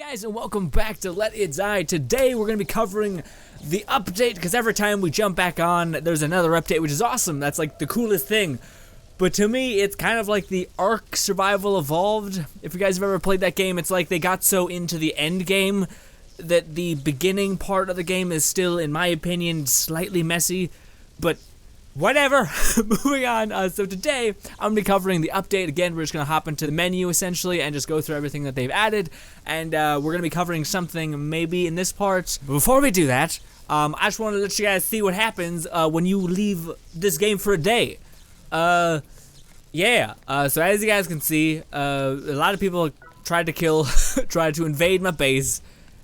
guys, and welcome back to Let It Die. Today we're going to be covering the update, because every time we jump back on, there's another update, which is awesome. That's like the coolest thing. But to me, it's kind of like the Ark Survival Evolved. If you guys have ever played that game, it's like they got so into the end game that the beginning part of the game is still, in my opinion, slightly messy. But whatever. Moving on. So today, I'm going to be covering the update. Again, we're just going to hop into the menu, essentially, and just go through everything that they've added. And we're going to be covering something maybe in this part. But before we do that, I just wanted to let you guys see what happens when you leave this game for a day. So as you guys can see, a lot of people tried to invade my base,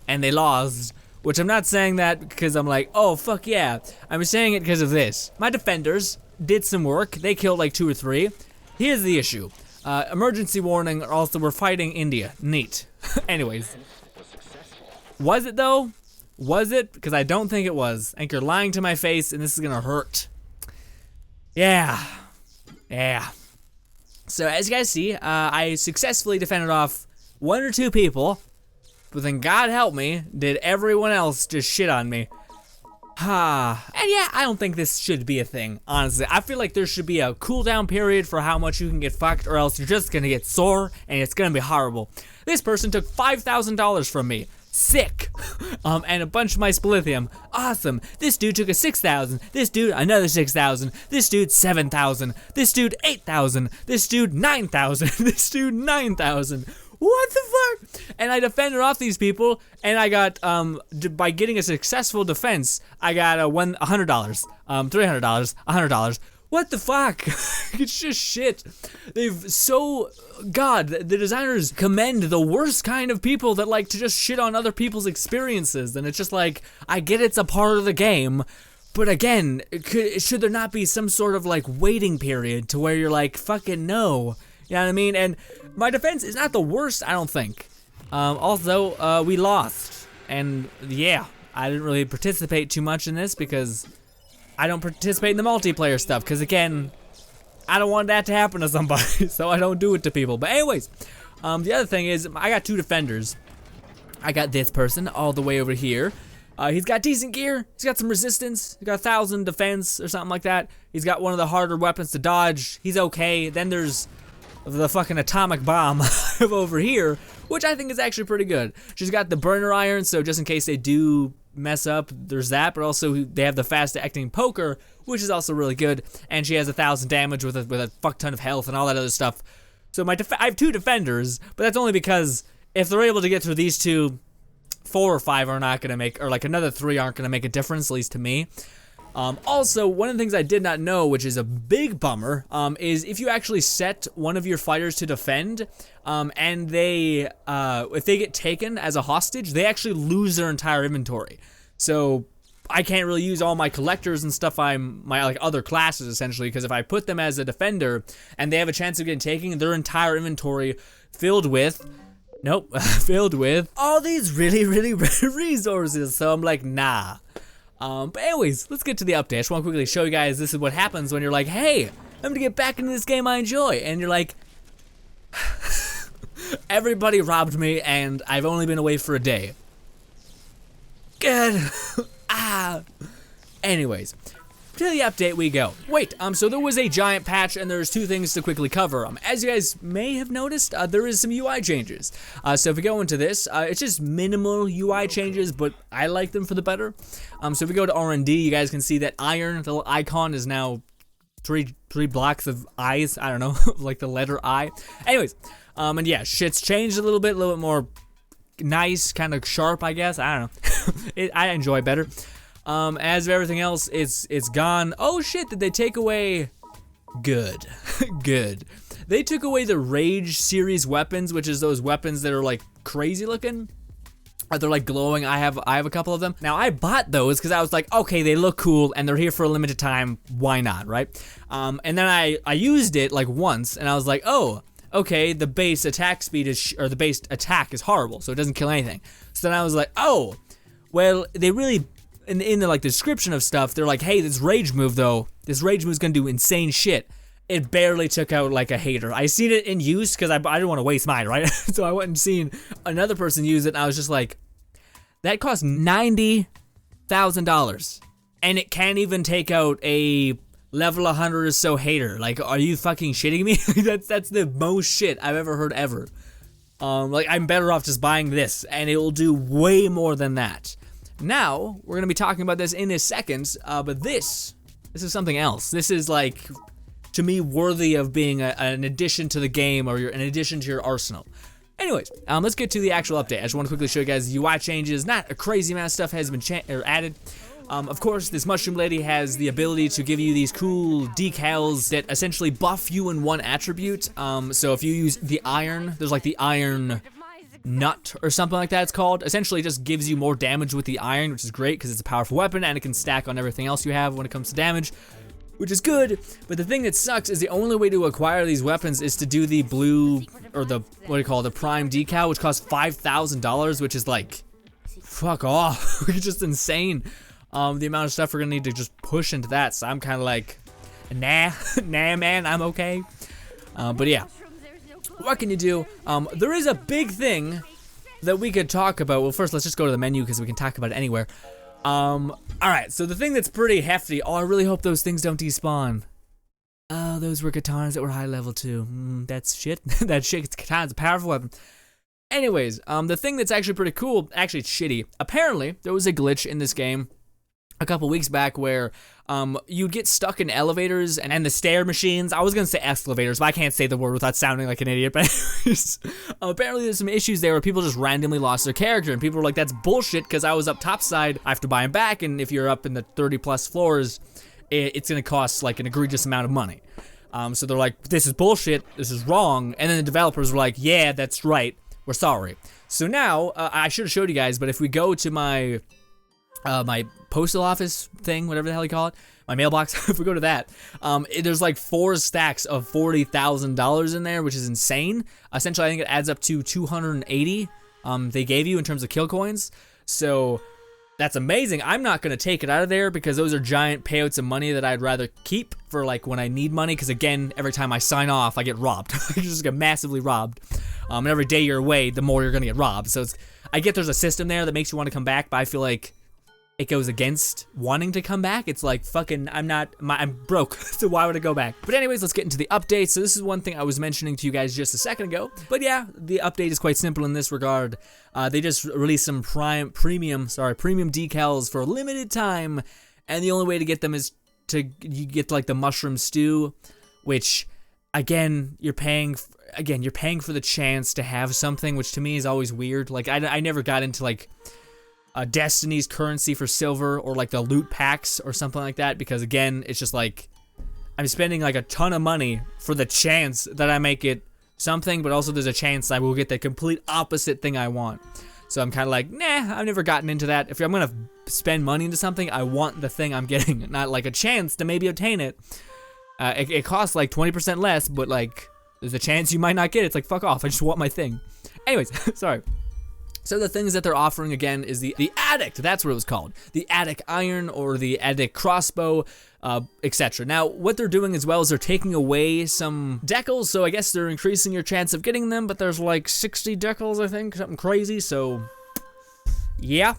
and they lost. Which I'm not saying that because I'm like, oh, fuck yeah. I'm saying it because of this. My defenders did some work. They killed like 2 or 3. Here's the issue. Emergency warning, also we're fighting India. Neat. Anyways. Was it though? Was it? Because I don't think it was. I think you're lying to my face and this is gonna hurt. Yeah. So as you guys see, I successfully defended off 1 or 2 people. But then God help me, did everyone else just shit on me. And yeah, I don't think this should be a thing, honestly. I feel like there should be a cooldown period for how much you can get fucked, or else you're just gonna get sore, and it's gonna be horrible. This person took $5,000 from me. Sick. And a bunch of my splithium. Awesome. This dude took a 6,000. This dude, another 6,000. This dude, 7,000. This dude, 8,000. This dude, 9,000. This dude, 9,000. What the fuck? And I defended off these people, and I got, by getting a successful defense, I got $100, $300, $100. What the fuck? It's just shit. God, the designers commend the worst kind of people that like to just shit on other people's experiences. And it's just like, I get it's a part of the game, but again, should there not be some sort of like waiting period to where you're like, fucking no. You know what I mean? And my defense is not the worst, I don't think. Also, we lost. And yeah, I didn't really participate too much in this because I don't participate in the multiplayer stuff. Because again, I don't want that to happen to somebody, so I don't do it to people. But anyways, the other thing is I got 2 defenders. I got this person all the way over here. He's got decent gear. He's got some resistance. He's got 1,000 defense or something like that. He's got one of the harder weapons to dodge. He's okay. Then there's the fucking atomic bomb over here, which I think is actually pretty good. She's got the burner iron, so just in case they do mess up, there's that, but also they have the fast acting poker, which is also really good, and she has 1,000 damage with a fuck ton of health and all that other stuff. So I have 2 defenders, but that's only because if they're able to get through these 2, 4 or 5 are not gonna make, or like another 3 aren't gonna make a difference, at least to me. Also, one of the things I did not know, which is a big bummer, is if you actually set one of your fighters to defend, and they, if they get taken as a hostage, they actually lose their entire inventory. So I can't really use all my collectors and stuff, my like other classes essentially, because if I put them as a defender and they have a chance of getting taken, their entire inventory filled with all these really rare resources. So I'm like, nah. But anyways, let's get to the update. I just want to quickly show you guys this is what happens when you're like, hey, I'm gonna get back into this game I enjoy. And you're like, everybody robbed me and I've only been away for a day. Good. Anyways, to the update we go. Wait, so there was a giant patch and there's 2 things to quickly cover. As you guys may have noticed, there is some UI changes. So if we go into this, it's just minimal UI changes, but I like them for the better. So if we go to R&D, you guys can see that iron, the little icon is now 3 blocks of eyes. I don't know, like the letter I. Anyways, and yeah, shit's changed a little bit more nice, kind of sharp, I guess. I don't know. I enjoy better. As of everything else, it's gone. Oh shit, did they take away? Good. Good. They took away the Rage series weapons, which is those weapons that are like crazy looking. They're like glowing. I have a couple of them. Now I bought those because I was like, okay, they look cool and they're here for a limited time. Why not, right? And then I used it like once and I was like, oh, okay, the base attack speed is, or the base attack is horrible, so it doesn't kill anything. So then I was like, oh, well, they really, in the like description of stuff, they're like, hey, this rage move though, this rage move is gonna do insane shit. it barely took out like a hater. I seen it in use because I didn't want to waste mine, right? So I went and seen another person use it, and I was just like, that cost $90,000, and it can't even take out a level 100 or so hater. Like, are you fucking shitting me? That's the most shit I've ever heard ever. Like, I'm better off just buying this, and it will do way more than that. Now, we're gonna be talking about this in a second, but this is something else. This is like, to me, worthy of being an addition to the game, or an addition to your arsenal. Anyways, let's get to the actual update. I just want to quickly show you guys UI changes. Not a crazy amount of stuff has been added. Of course, this mushroom lady has the ability to give you these cool decals that essentially buff you in one attribute. So if you use the iron, there's like the iron nut or something like that it's called. Essentially it just gives you more damage with the iron, which is great because it's a powerful weapon and it can stack on everything else you have when it comes to damage, which is good. But the thing that sucks is the only way to acquire these weapons is to do the blue, or the, what do you call it, the prime decal, which costs $5,000, which is like, fuck off. It's just insane. The amount of stuff we're gonna need to just push into that, so I'm kind of like, nah man, I'm okay. But yeah, what can you do? There is a big thing that we could talk about. Well, first let's just go to the menu because we can talk about it anywhere. Alright, so the thing that's pretty hefty, I really hope those things don't despawn. Oh, those were katanas that were high level too. That's shit. That shit, katana's a powerful weapon. Anyways, the thing that's actually pretty cool, actually it's shitty. Apparently, there was a glitch in this game a couple weeks back where you'd get stuck in elevators and the stair machines. I was gonna say escalators, but I can't say the word without sounding like an idiot. But anyways, apparently there's some issues there where people just randomly lost their character, and people were like, that's bullshit because I was up top side, I have to buy them back, and if you're up in the 30 plus floors, it's gonna cost like an egregious amount of money. So they're like, this is bullshit, this is wrong, and then the developers were like, yeah, that's right, we're sorry. So now, I should have showed you guys, but if we go to my postal office thing, whatever the hell you call it, my mailbox, if we go to that, there's like 4 stacks of $40,000 in there, which is insane. Essentially, I think it adds up to 280 they gave you in terms of kill coins. So that's amazing. I'm not gonna take it out of there because those are giant payouts of money that I'd rather keep for like when I need money, because again, every time I sign off, I get robbed. I just get massively robbed. And every day you're away, the more you're gonna get robbed. So I get there's a system there that makes you want to come back, but I feel like it goes against wanting to come back. It's like, fucking, I'm broke, so why would I go back? But anyways, let's get into the update. So this is one thing I was mentioning to you guys just a second ago. But yeah, the update is quite simple in this regard. They just released some premium decals for a limited time, and the only way to get them is you get like the mushroom stew, which again, you're paying for the chance to have something, which to me is always weird. Like I never got into like Destiny's currency for silver, or like the loot packs or something like that, because again, it's just like I'm spending like a ton of money for the chance that I make it something, but also there's a chance I will get the complete opposite thing I want. So I'm kind of like, nah, I've never gotten into that. If I'm gonna spend money into something, I want the thing I'm getting, not like a chance to maybe obtain it. It costs like 20% less, but like there's a chance you might not get it. It's like, fuck off, I just want my thing. Anyways, sorry. So the things that they're offering again is the Addict, that's what it was called. The Addict Iron, or the Addict Crossbow, etc. Now, what they're doing as well is they're taking away some decals, so I guess they're increasing your chance of getting them, but there's like 60 decals, I think, something crazy, so yeah.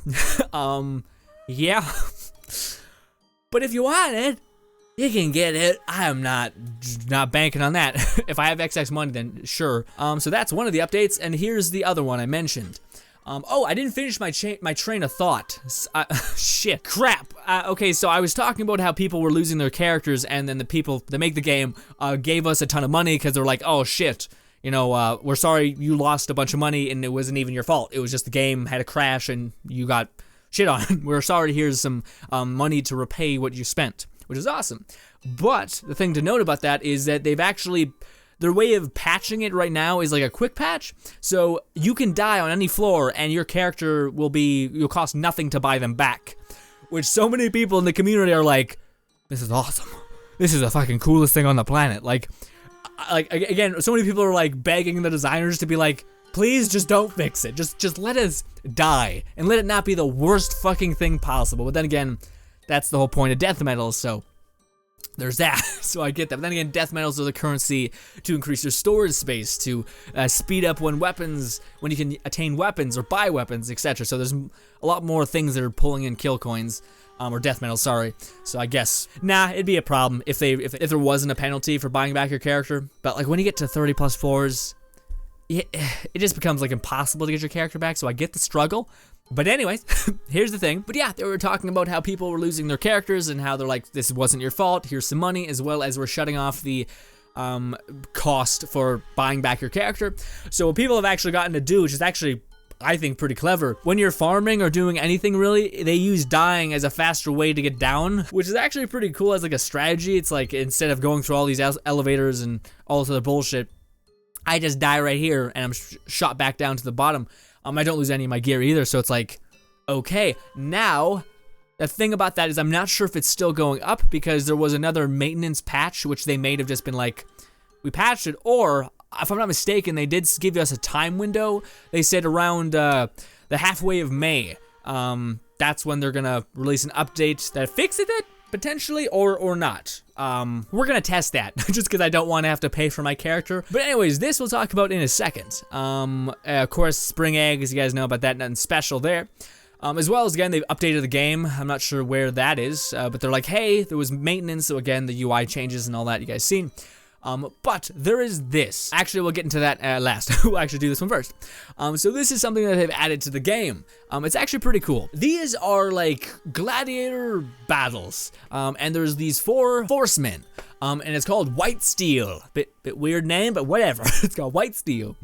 Yeah. But if you want it, you can get it. I am not banking on that. If I have XX money, then sure. So that's one of the updates, and here's the other one I mentioned. Oh, I didn't finish my train of thought. Shit, crap. Okay, so I was talking about how people were losing their characters, and then the people that make the game gave us a ton of money because they're like, oh shit, you know, we're sorry you lost a bunch of money and it wasn't even your fault. It was just the game had a crash and you got shit on. We're sorry, here's some money to repay what you spent, which is awesome. But the thing to note about that is that they've actually, their way of patching it right now is like a quick patch. So you can die on any floor and your character you'll cost nothing to buy them back. Which so many people in the community are like, this is awesome. This is the fucking coolest thing on the planet. Like again, so many people are like begging the designers to be like, please just don't fix it. Just let us die and let it not be the worst fucking thing possible. But then again, that's the whole point of death metal, so there's that. So I get that. But then again, death metals are the currency to increase your storage space, to speed up when you can attain weapons or buy weapons, etc. So there's a lot more things that are pulling in kill coins, or death metals, sorry. So I guess, it'd be a problem if there wasn't a penalty for buying back your character. But like when you get to 30 plus floors, it just becomes like impossible to get your character back. So I get the struggle. But anyways, here's the thing. But yeah, they were talking about how people were losing their characters and how they're like, this wasn't your fault, here's some money, as well as we're shutting off the cost for buying back your character. So what people have actually gotten to do, which is actually, I think, pretty clever, when you're farming or doing anything really, they use dying as a faster way to get down, which is actually pretty cool as like a strategy. It's like, instead of going through all these elevators and all this other bullshit, I just die right here and I'm shot back down to the bottom. I don't lose any of my gear either, so it's like, okay. Now, the thing about that is I'm not sure if it's still going up, because there was another maintenance patch, which they may have just been like, we patched it, or, if I'm not mistaken, they did give us a time window. They said around the halfway of May, that's when they're gonna release an update that fixes it, potentially, or not. We're gonna test that, just because I don't want to have to pay for my character. But anyways, this we'll talk about in a second. Of course, spring eggs, you guys know about that, nothing special there. As well as, again, they've updated the game. I'm not sure where that is, but they're like, hey, there was maintenance, so again, the UI changes and all that you guys seen. But there is this. Actually, we'll get into that last. We'll actually do this one first. So this is something that they've added to the game. It's actually pretty cool. These are like gladiator battles. And there's these 4 horsemen. And it's called White Steel. Bit weird name, but whatever. It's called White Steel.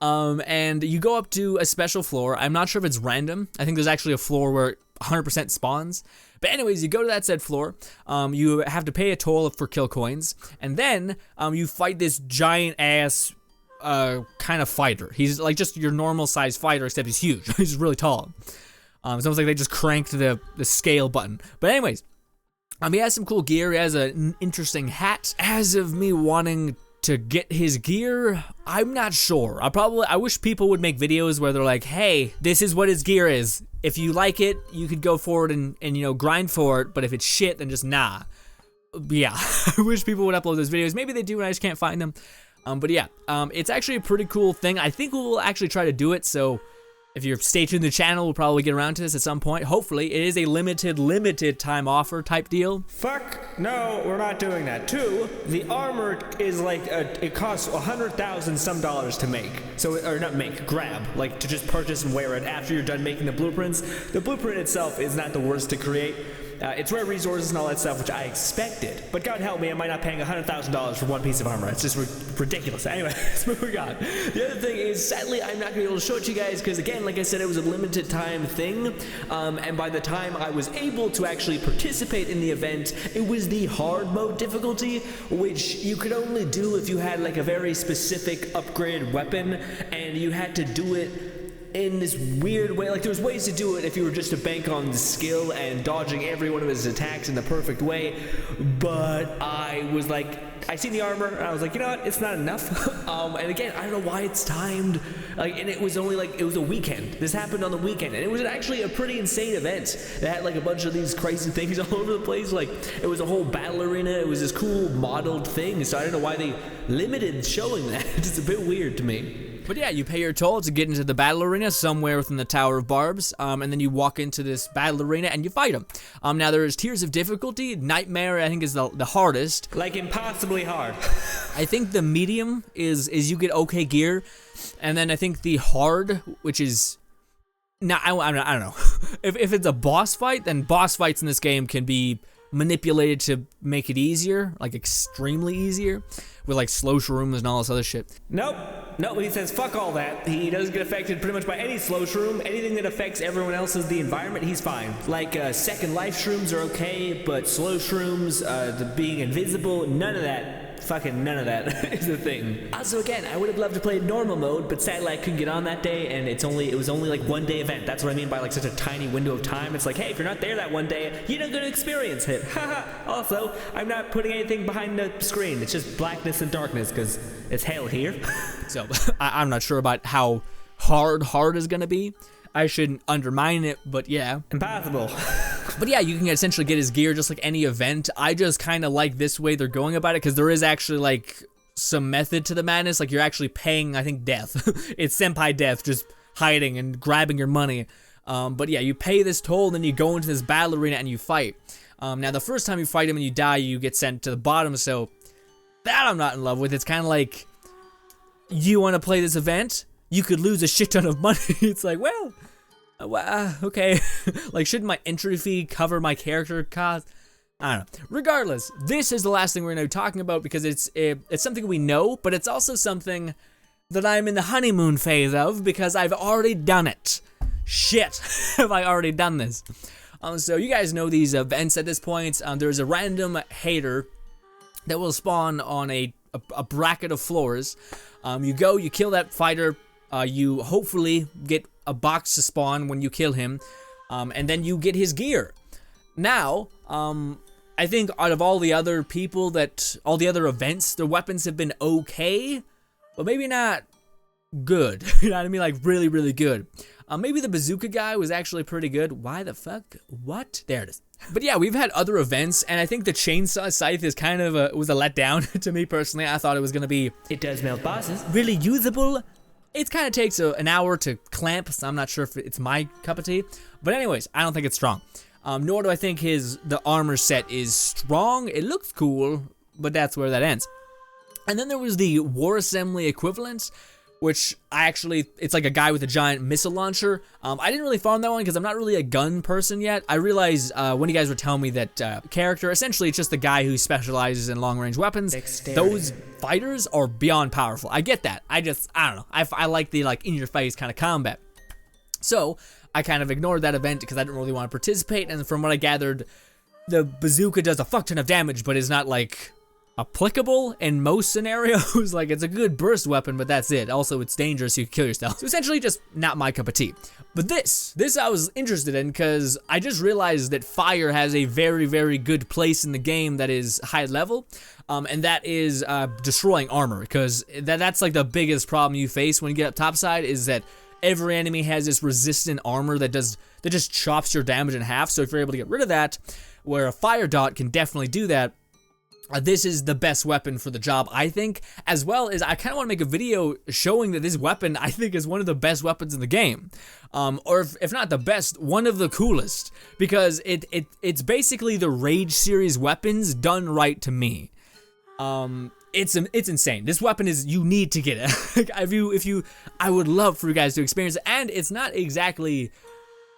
And you go up to a special floor. I'm not sure if it's random. I think there's actually a floor where 100% spawns. But anyways, you go to that said floor, you have to pay a toll for kill coins, and then you fight this giant ass kind of fighter. He's like just your normal size fighter, except he's huge. He's really tall. It's almost like they just cranked the scale button. But anyways, he has some cool gear. He has an interesting hat. As of me wanting to get his gear, I'm not sure. I wish people would make videos where they're like, hey, this is what his gear is. If you like it, you could go forward and you know, grind for it, but if it's shit, then just nah. Yeah, I wish people would upload those videos. Maybe they do and I just can't find them. But yeah, it's actually a pretty cool thing. I think we'll actually try to do it, so if you're stay tuned to the channel, we'll probably get around to this at some point. Hopefully, it is a limited time offer type deal. Fuck, no, we're not doing that. 2, the armor is like, it costs $100,000 some to make. So, or not make, grab, like to just purchase and wear it after you're done making the blueprints. The blueprint itself is not the worst to create. It's rare resources and all that stuff, which I expected. But God help me, am I not paying $100,000 for one piece of armor? It's just ridiculous. Anyway, let's move on. The other thing is, sadly, I'm not going to be able to show it to you guys because, again, like I said, it was a limited time thing. And by the time I was able to actually participate in the event, it was the hard mode difficulty, which you could only do if you had like a very specific upgraded weapon, and you had to do it in this weird way. Like, there's ways to do it if you were just to bank on the skill and dodging every one of his attacks in the perfect way, but I was like, I seen the armor and I was like, you know what, it's not enough. And again, I don't know why it's timed, like, and it was only like, it was a weekend. This happened on the weekend, and it was actually a pretty insane event that had like a bunch of these crazy things all over the place. Like, it was a whole battle arena. It was this cool modeled thing, so I don't know why they limited showing that. It's a bit weird to me. But yeah, you pay your toll to get into the battle arena somewhere within the Tower of Barbs, and then you walk into this battle arena and you fight them. Now there's tiers of difficulty. Nightmare, I think, is the hardest. Like, impossibly hard. I think the medium is you get okay gear, and then I think the hard, which is, now I don't know. If it's a boss fight, then boss fights in this game can be manipulated to make it easier, like extremely easier, with like slow shrooms and all this other shit. Nope, he says fuck all that. He doesn't get affected pretty much by any slow shroom. Anything that affects everyone else's the environment, he's fine. Like second life shrooms are okay, but slow shrooms, the being invisible, none of that. Fucking none of that is the thing. Also, again, I would have loved to play normal mode, but sadly I couldn't get on that day, and it was only like 1 day event. That's what I mean by like such a tiny window of time. It's like, hey, if you're not there that 1 day, you're not gonna experience it. Haha. Also, I'm not putting anything behind the screen. It's just blackness and darkness, because it's hell here. So, I'm not sure about how hard is gonna be. I shouldn't undermine it, but yeah. Impossible. But yeah, you can essentially get his gear just like any event. I just kind of like this way they're going about it, because there is actually like some method to the madness. Like, you're actually paying, I think, death. It's Senpai Death, just hiding and grabbing your money. But yeah, you pay this toll, and then you go into this battle arena and you fight. Now, the first time you fight him and you die, you get sent to the bottom, so that I'm not in love with. It's kind of like, you want to play this event? You could lose a shit ton of money. It's like, well, okay. Like, shouldn't my entry fee cover my character cost? I don't know. Regardless, this is the last thing we're going to be talking about, because it's something we know, but it's also something that I'm in the honeymoon phase of, because I've already done it. Shit, have I already done this? So you guys know these events at this point. There's a random hater that will spawn on a bracket of floors. You go, you kill that fighter, you hopefully get a box to spawn when you kill him, and then you get his gear. Now, I think out of all the other people all the other events, their weapons have been okay, but maybe not good. You know what I mean? Like, really, really good. Maybe the bazooka guy was actually pretty good. Why the fuck? What? There it is. But yeah, we've had other events, and I think the chainsaw scythe is kind of was a letdown to me personally. I thought it was gonna be, it does melt bosses, really usable. It kind of takes an hour to clamp, so I'm not sure if it's my cup of tea. But anyways, I don't think it's strong. Nor do I think the armor set is strong. It looks cool, but that's where that ends. And then there was the war assembly equivalent, which it's like a guy with a giant missile launcher. I didn't really farm that one because I'm not really a gun person yet. I realized when you guys were telling me that character, essentially it's just the guy who specializes in long-range weapons. Dexterity. Those fighters are beyond powerful. I get that. I don't know. I like the in-your-face kind of combat. So I kind of ignored that event because I didn't really want to participate, and from what I gathered, the bazooka does a fuck ton of damage, but is not like applicable in most scenarios. Like, it's a good burst weapon, but that's it. Also, it's dangerous, so you can kill yourself. So essentially just not my cup of tea. But this I was interested in because I just realized that fire has a very, very good place in the game that is high level, and that is destroying armor, because that's like the biggest problem you face when you get up topside, is that every enemy has this resistant armor that just chops your damage in half. So if you're able to get rid of that, where a fire dot can definitely do that, this is the best weapon for the job, I think, as well as I kind of want to make a video showing that this weapon, I think, is one of the best weapons in the game. Or if not the best, one of the coolest, because it's basically the Rage series weapons done right to me. It's insane. This weapon you need to get it. I would love for you guys to experience it, and it's not exactly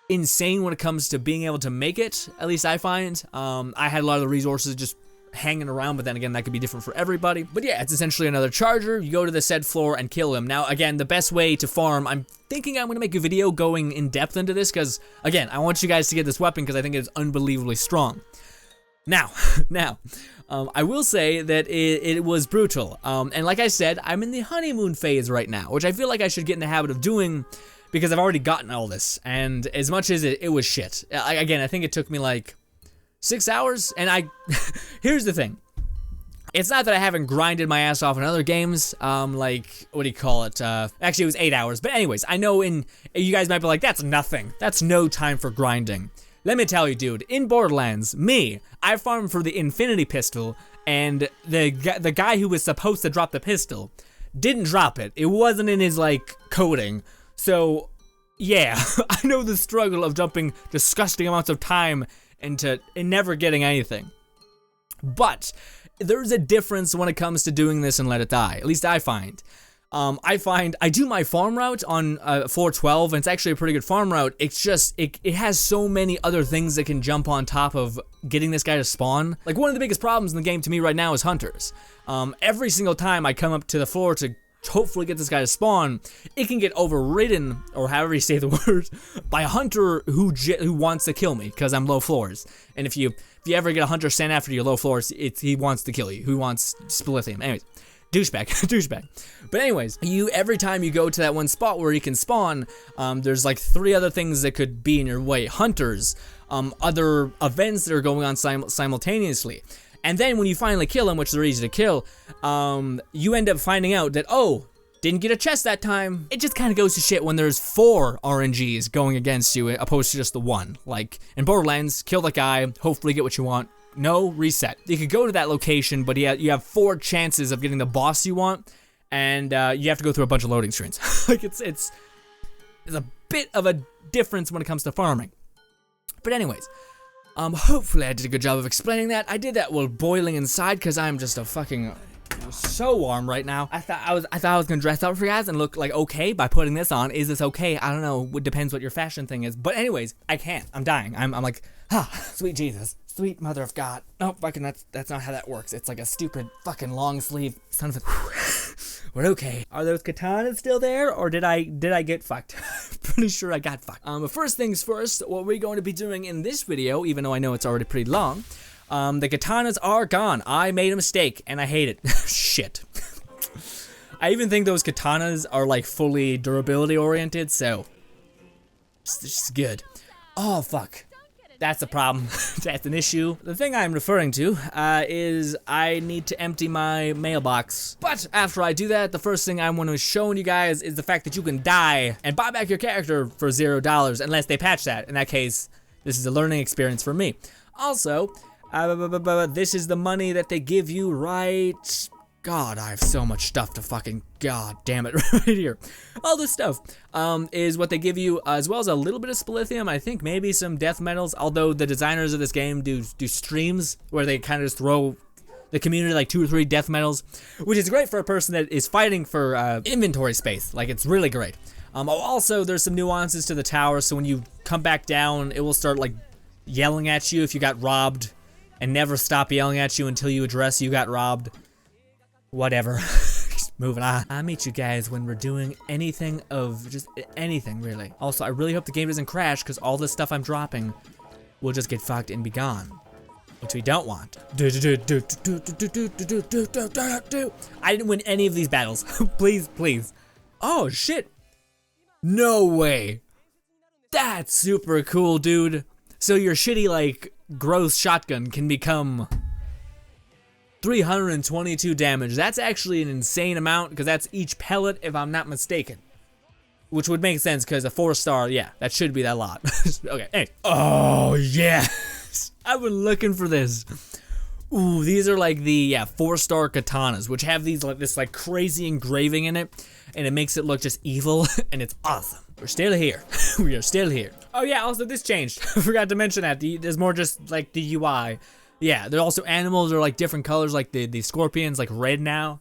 insane when it comes to being able to make it, at least I find. I had a lot of the resources just hanging around, but then again, that could be different for everybody. But yeah, it's essentially another charger. You go to the said floor and kill him. Now, again, the best way to farm, I'm thinking I'm going to make a video going in depth into this, because, again, I want you guys to get this weapon because I think it's unbelievably strong. Now, I will say that it was brutal. And like I said, I'm in the honeymoon phase right now, which I feel like I should get in the habit of doing, because I've already gotten all this. And as much as it was shit, again, I think it took me like 6 hours, and here's the thing. It's not that I haven't grinded my ass off in other games, like, what do you call it? Actually, it was 8 hours, but anyways, I know you guys might be like, that's nothing. That's no time for grinding. Let me tell you, dude, in Borderlands, I farmed for the Infinity Pistol, and the guy who was supposed to drop the pistol didn't drop it. It wasn't in his, like, coding. So, yeah, I know the struggle of jumping disgusting amounts of time and never getting anything. But there's a difference when it comes to doing this and let it die. At least I find. I do my farm route on 412, and it's actually a pretty good farm route. It's just, it has so many other things that can jump on top of getting this guy to spawn. Like, one of the biggest problems in the game to me right now is hunters. Every single time I come up to the floor to hopefully get this guy to spawn, it can get overridden, or however you say the word, by a hunter who wants to kill me because I'm low floors. And if you ever get a hunter sent after you low floors, he wants to kill you. Who wants Spilithium? Anyways, douchebag. But anyways, every time you go to that one spot where you can spawn, there's like 3 other things that could be in your way. Hunters, other events that are going on simultaneously. And then when you finally kill him, which they're easy to kill, you end up finding out that, oh, Didn't get a chest that time. It just kind of goes to shit when there's 4 RNGs going against you opposed to just the 1. Like, in Borderlands, kill the guy, hopefully get what you want. No, reset. You could go to that location, but you have 4 chances of getting the boss you want, and you have to go through a bunch of loading screens. Like, it's a bit of a difference when it comes to farming. But anyways, hopefully I did a good job of explaining that. I did that while boiling inside, because I'm just a fucking... so warm right now. I thought I was gonna dress up for you guys and look like okay by putting this on. Is this okay? I don't know. It depends what your fashion thing is. But anyways, I can't. I'm dying. I'm like, sweet Jesus, sweet mother of God. No, fucking that's not how that works. It's like a stupid fucking long sleeve son of a. We're okay. Are those katanas still there, or did I get fucked? Pretty sure I got fucked. But first things first, what we're going to be doing in this video, even though I know it's already pretty long. The katanas are gone. I made a mistake, and I hate it. Shit. I even think those katanas are, like, fully durability oriented, so... It's just good. Oh, fuck. That's a problem. That's an issue. The thing I'm referring to, is I need to empty my mailbox. But after I do that, the first thing I want to show you guys is the fact that you can die and buy back your character for $0, unless they patch that. In that case, this is a learning experience for me. Also... this is the money that they give you right... God, I have so much stuff to fucking... God damn it, right here. All this stuff is what they give you, as well as a little bit of spilithium, I think maybe some death metals, although the designers of this game do streams where they kind of just throw the community like 2 or 3 death metals, which is great for a person that is fighting for inventory space. Like, it's really great. Also, there's some nuances to the tower, so when you come back down, it will start like yelling at you if you got robbed. And never stop yelling at you until you address you got robbed. Whatever. Just moving on. I'll meet you guys when we're doing anything of just anything, really. Also, I really hope the game doesn't crash, because all this stuff I'm dropping will just get fucked and be gone. Which we don't want. I didn't win any of these battles. Please, please. Oh, shit. No way. That's super cool, dude. So your shitty, like, gross shotgun can become 322 damage. That's actually an insane amount, because that's each pellet, if I'm not mistaken. Which would make sense, because a 4-star, yeah, that should be that lot. Okay, hey. Oh, yes! I've been looking for this. Ooh, these are like the, 4-star katanas, which have these, like, this, like, crazy engraving in it, and it makes it look just evil, and it's awesome. We're still here. We are still here. Oh yeah, also this changed. I forgot to mention that. There's more just like the UI. Yeah, there are also animals are like different colors, like the scorpions, like red now.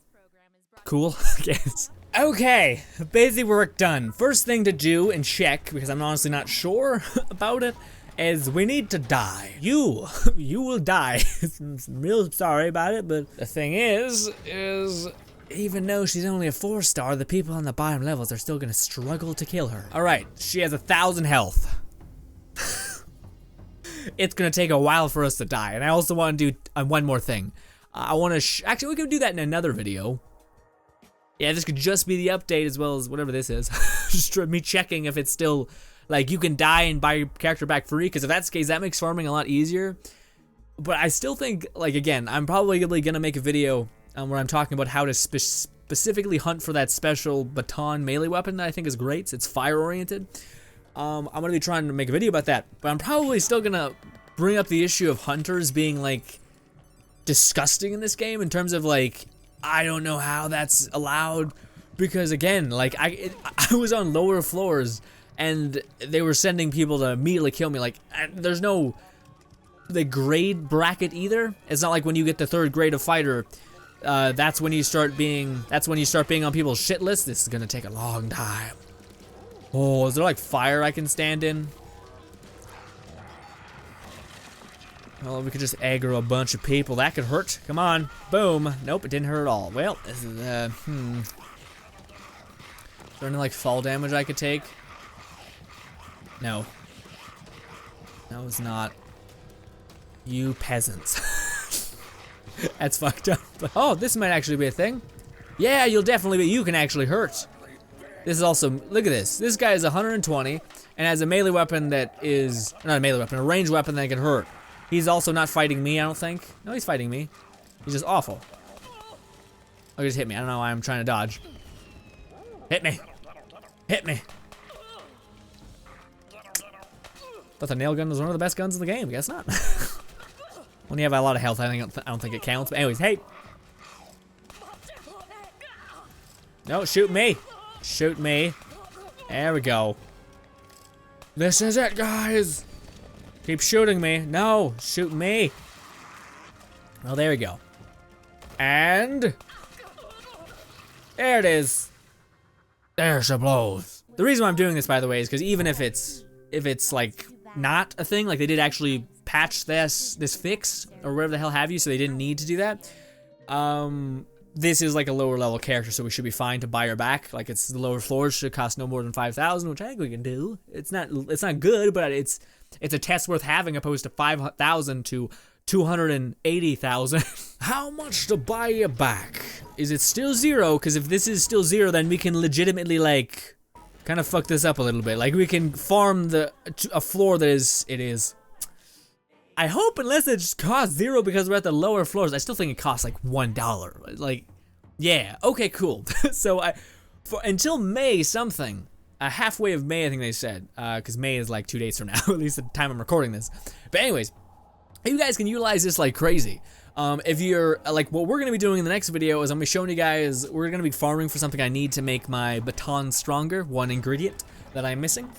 Cool, I guess. Okay, basic work done. First thing to do and check, because I'm honestly not sure about it, is we need to die. You will die. I'm real sorry about it, but the thing is even though she's only a 4-star, the people on the bottom levels are still gonna struggle to kill her. Alright, she has 1,000 health. It's gonna take a while for us to die, and I also want to do one more thing. I want to actually, we can do that in another video. Yeah, this could just be the update as well as whatever this is. Just me checking if it's still, like, you can die and buy your character back free, because if that's the case, that makes farming a lot easier. But I still think, like, again, I'm probably gonna make a video where I'm talking about how to specifically hunt for that special baton melee weapon that I think is great. It's fire-oriented. I'm gonna be trying to make a video about that, but I'm probably still gonna bring up the issue of hunters being, like, disgusting in this game in terms of, like, I don't know how that's allowed, because again, like, I was on lower floors and they were sending people to immediately kill me. Like, there's no the grade bracket either. It's not like when you get the 3rd grade of fighter, that's when you start being on people's shit list. This is gonna take a long time. Oh, is there like fire I can stand in? Well, we could just aggro a bunch of people. That could hurt. Come on. Boom. Nope, it didn't hurt at all. Well, this is, Is there any, like, fall damage I could take? No. No, it's not. You peasants. That's fucked up. Oh, this might actually be a thing. Yeah, you'll definitely be. You can actually hurt. This is also, look at this. This guy is 120 and has a melee weapon that is, not a melee weapon, a ranged weapon that can hurt. He's also not fighting me, I don't think. No, he's fighting me. He's just awful. Oh, he just hit me. I don't know why I'm trying to dodge. Hit me. Hit me. Thought the nail gun was one of the best guns in the game. Guess not. When you have a lot of health, I don't think it counts. But anyways, hey. No, shoot me. Shoot me. There we go. This is it, guys. Keep shooting me. No, shoot me. Well, there we go. And there it is. There she blows. The reason why I'm doing this, by the way, is because even if it's like not a thing, like they did actually patch this fix or whatever the hell have you, so they didn't need to do that. This is like a lower level character, so we should be fine to buy her back. Like the lower floors should cost no more than 5,000, which I think we can do. It's not good, but it's a test worth having, opposed to 5,000 to 280,000. How much to buy you back? Is it still 0? Because if this is still 0, then we can legitimately like kind of fuck this up a little bit. Like we can farm a floor that is. I hope, unless it just costs 0 because we're at the lower floors. I still think it costs like $1. Like, yeah, okay, cool. So until May something, halfway of May, I think they said, because May is like 2 days from now, at least at the time I'm recording this. But anyways, you guys can utilize this like crazy. If you're like, what we're gonna be doing in the next video is I'm gonna be showing you guys, we're gonna be farming for something I need to make my baton stronger, one ingredient that I'm missing.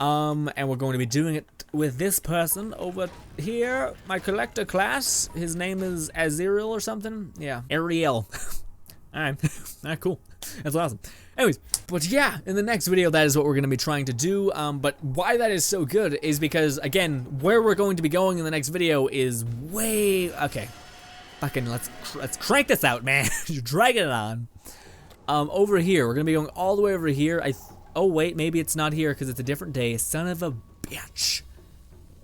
And we're going to be doing it with this person over here, my collector class. His name is Aziriel or something. Yeah, Ariel. Alright, cool. That's awesome. Anyways, but yeah, in the next video, that is what we're going to be trying to do. But why that is so good is because, again, where we're going to be going in the next video is way... Okay, fucking let's crank this out, man. You're dragging it on. Over here, we're going to be going all the way over here. Oh wait, maybe it's not here because it's a different day. Son of a bitch.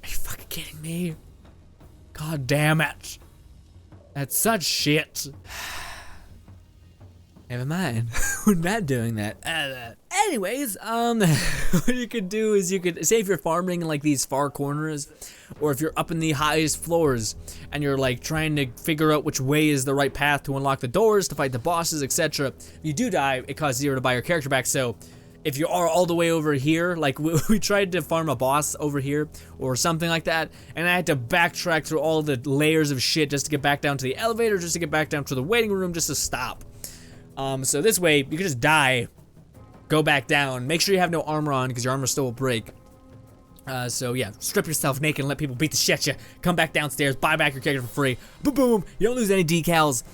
Are you fucking kidding me? God damn it. That's such shit. Never mind. We're not doing that. Anyways, what you could do is you could, say if you're farming in like these far corners, or if you're up in the highest floors and you're like trying to figure out which way is the right path to unlock the doors, to fight the bosses, etc. If you do die, it costs 0 to buy your character back. So if you are all the way over here, like we tried to farm a boss over here or something like that, and I had to backtrack through all the layers of shit just to get back down to the elevator, just to get back down to the waiting room, just to stop. So this way, you can just die, go back down, make sure you have no armor on because your armor still will break. So yeah, strip yourself naked and let people beat the shit out of you. Come back downstairs, buy back your character for free. Boom, boom. You don't lose any decals.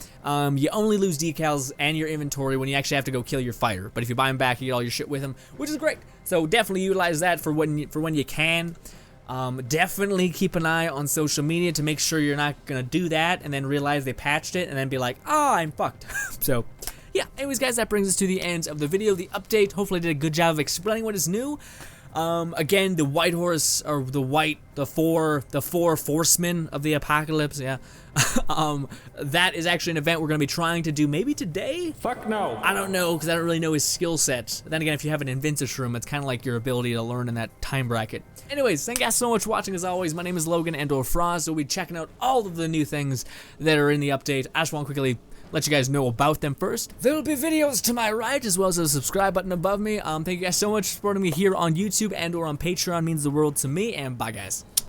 You only lose decals and your inventory when you actually have to go kill your fighter. But if you buy them back, you get all your shit with them, which is great. So definitely utilize that for when you can. Definitely keep an eye on social media to make sure you're not gonna do that and then realize they patched it and then be like, oh, I'm fucked. So yeah, anyways guys, that brings us to the end of the video, the update. Hopefully I did a good job of explaining what is new. Again, the white horse, or the four horsemen of the apocalypse, yeah. That is actually an event we're gonna be trying to do maybe today? Fuck no. I don't know, because I don't really know his skill set. Then again, if you have an Inventus room, it's kind of like your ability to learn in that time bracket. Anyways, thank you guys so much for watching as always. My name is Logan and/or Frost, so we'll be checking out all of the new things that are in the update. I just want to quickly let you guys know about them first. There will be videos to my right as well as a subscribe button above me. Thank you guys so much for supporting me here on YouTube and/or on Patreon. It means the world to me, and bye guys.